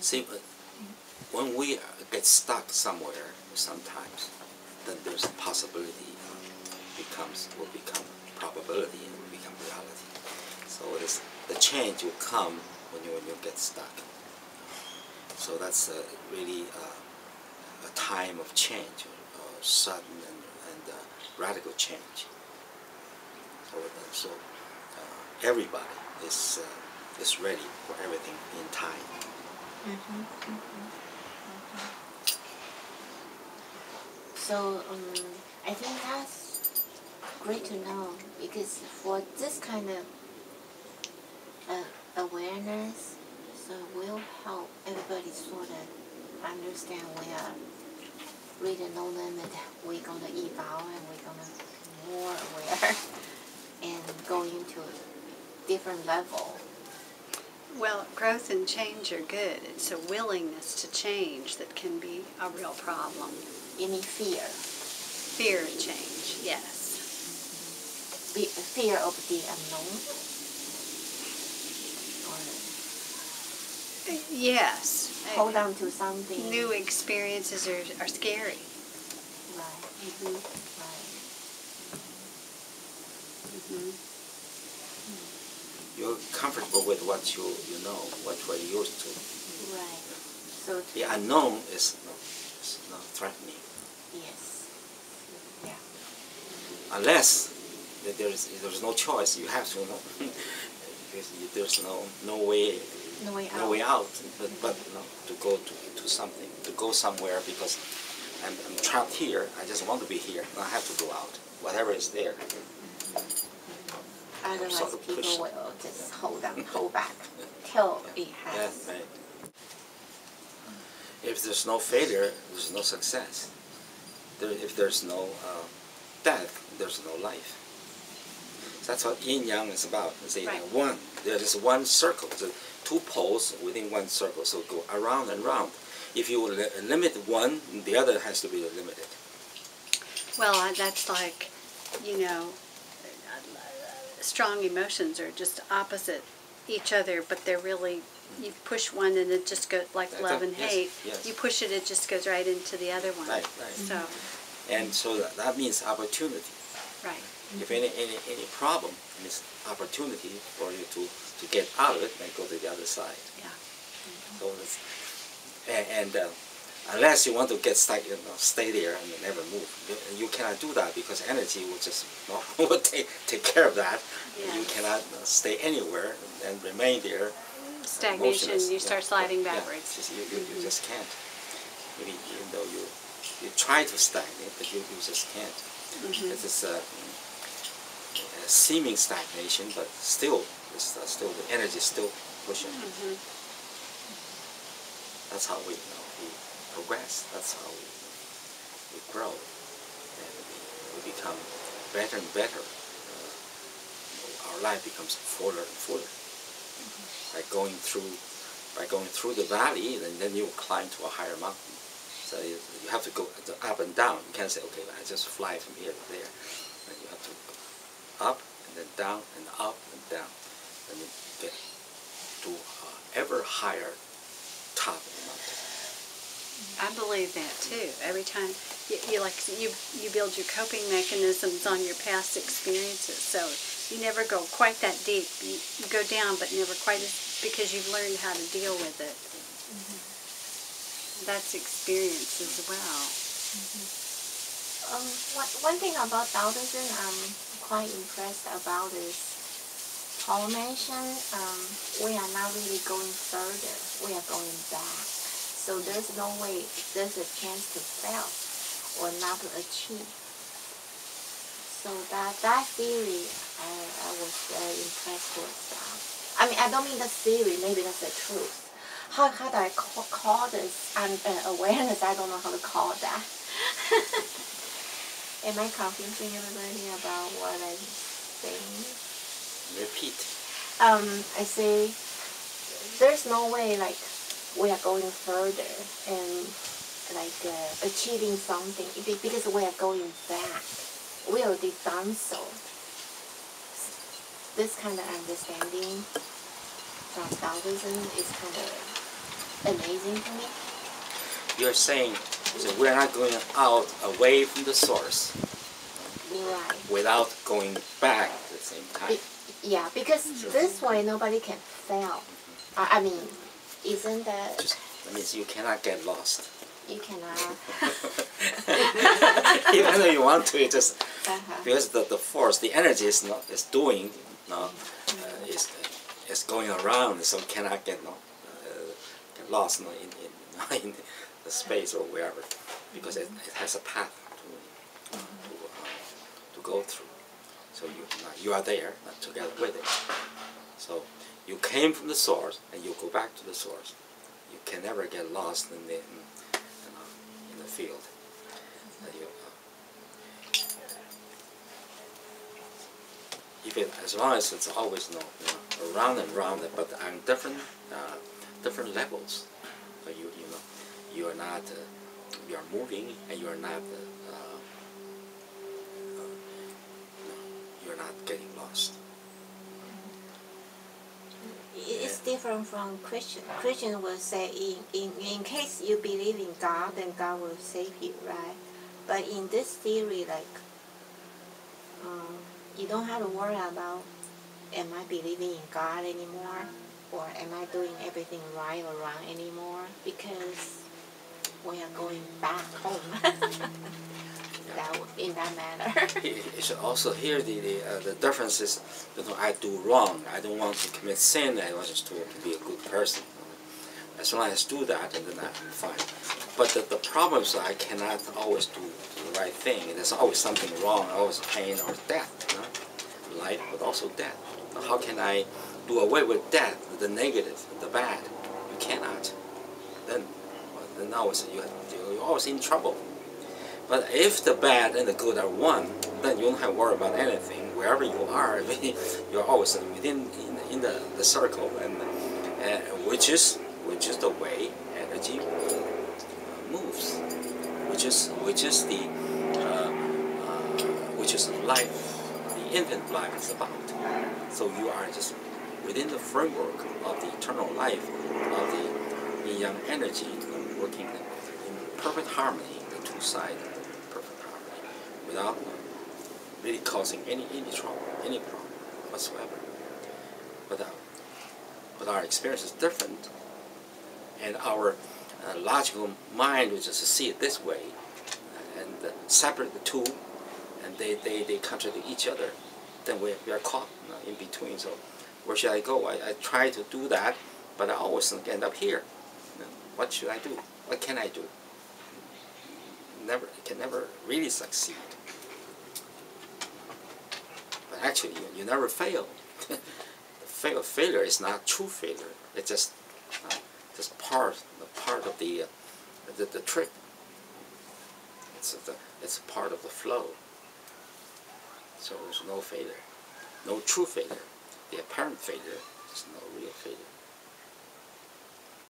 See, when we get stuck somewhere, sometimes, then there's a possibility will become probability and will become reality. So the change will come when you get stuck. So that's really a time of change, sudden and radical change. So everybody is ready for everything in time. So I think that's great to know, because for this kind of awareness, so will help everybody sort of understand we are really no limit. We're going to evolve and we're going to be more aware and go into a different level. Well, growth and change are good. It's a willingness to change that can be a real problem. Any fear? Fear of change, yes. Fear of the unknown? Yes. Hold on to something. New experiences are scary. Right. You're comfortable with what you know, what you're used to. Right. So the unknown is not threatening. Yes. Yeah. Unless there's no choice, you have to know. There's no way out. But to go to something, to go somewhere, because I'm trapped here. I just want to be here. I have to go out. Whatever is there. Otherwise, people will just hold back till it has. Yeah, right. If there's no failure, there's no success. If there's no death, there's no life. That's what yin yang is about. Say one. There is one circle. So two poles within one circle. So go around and round. If you limit one, the other has to be limited. Well, that's like, strong emotions are just opposite each other, but they're really, you push one and it just goes like love and hate. Yes. You push it, it just goes right into the other one. Right. So. And so that means opportunity. Right. If any problem, it's opportunity for you to get out of it and go to the other side. Yeah. So unless you want to get stuck, stay there and never move. You cannot do that because energy will just will take care of that. Yes. You cannot stay anywhere and remain there. Stagnation. Motionless. You start sliding backwards. Yeah. You just can't. Even though you try to stagnate, but you just can't. It's a seeming stagnation, but still the energy is still pushing. That's how we progress. That's how we grow, and we become better and better. Our life becomes fuller and fuller. By going through the valley, and then you climb to a higher mountain. So you have to go up and down. You can't say, okay, I just fly from here to there. And you have to go up and then down and up and down, and you get to ever higher top of the mountain. I believe that too. Every time you build your coping mechanisms on your past experiences, so you never go quite that deep. You go down, but never quite because you've learned how to deal with it. That's experience as well. One thing about Taoism I'm quite impressed about is Paul mentioned we are not really going further. We are going back. So there's no way there's a chance to fail or not to achieve. So that theory, I was very impressed with that. I mean, I don't mean the theory, maybe that's the truth. How do I call this awareness? I don't know how to call that. Am I confusing everybody about what I'm saying? Repeat. I say there's no way like we are going further and like achieving something because we are going back. We already done so. This kind of understanding from Taoism is kind of amazing to me. You're saying so we're not going out away from the source Right. without going back at the same time. Yeah, because this way nobody can fail. I mean, isn't that That means you cannot get lost. you cannot? Even though you want to, it just Uh-huh. because the force, the energy is doing, is going around, so cannot get lost in the space or wherever, because it has a path to go through. So you are there together with it. So you came from the source, and you go back to the source. You can never get lost in the field. As long as it's always around and round, but on different levels. So you are not you are moving, and you are not you are not getting lost. It's different from Christian. Christian will say, in case you believe in God, then God will save you, right? But in this theory, like, you don't have to worry about, am I believing in God anymore? Or am I doing everything right or wrong anymore? Because we are going back home. In that manner. You should also hear the differences. I do wrong. I don't want to commit sin. I want just to be a good person. As long as I do that, and then I'm fine. But the problem is I cannot always do the right thing. There's always something wrong, always pain or death. Life, but also death. How can I do away with death, the negative, the bad? You cannot. Then always you're always in trouble. But if the bad and the good are one, then you don't have to worry about anything. Wherever you are, you're always within in the circle, and which is the way energy moves, which is life, the infinite life is about. So you are just within the framework of the eternal life of the yin-yang energy, working in perfect harmony, the two sides. Without really causing any trouble, any problem whatsoever. But our experience is different, and our logical mind will just see it this way, and separate the two, and they contradict each other. Then we are caught in between. So where should I go? I try to do that, but I always end up here. What should I do? What can I do? Can never really succeed. But actually, you never fail. Failure is not true failure. It's just part of the trip. It's part of the flow. So there's no failure, no true failure. The apparent failure is no real failure.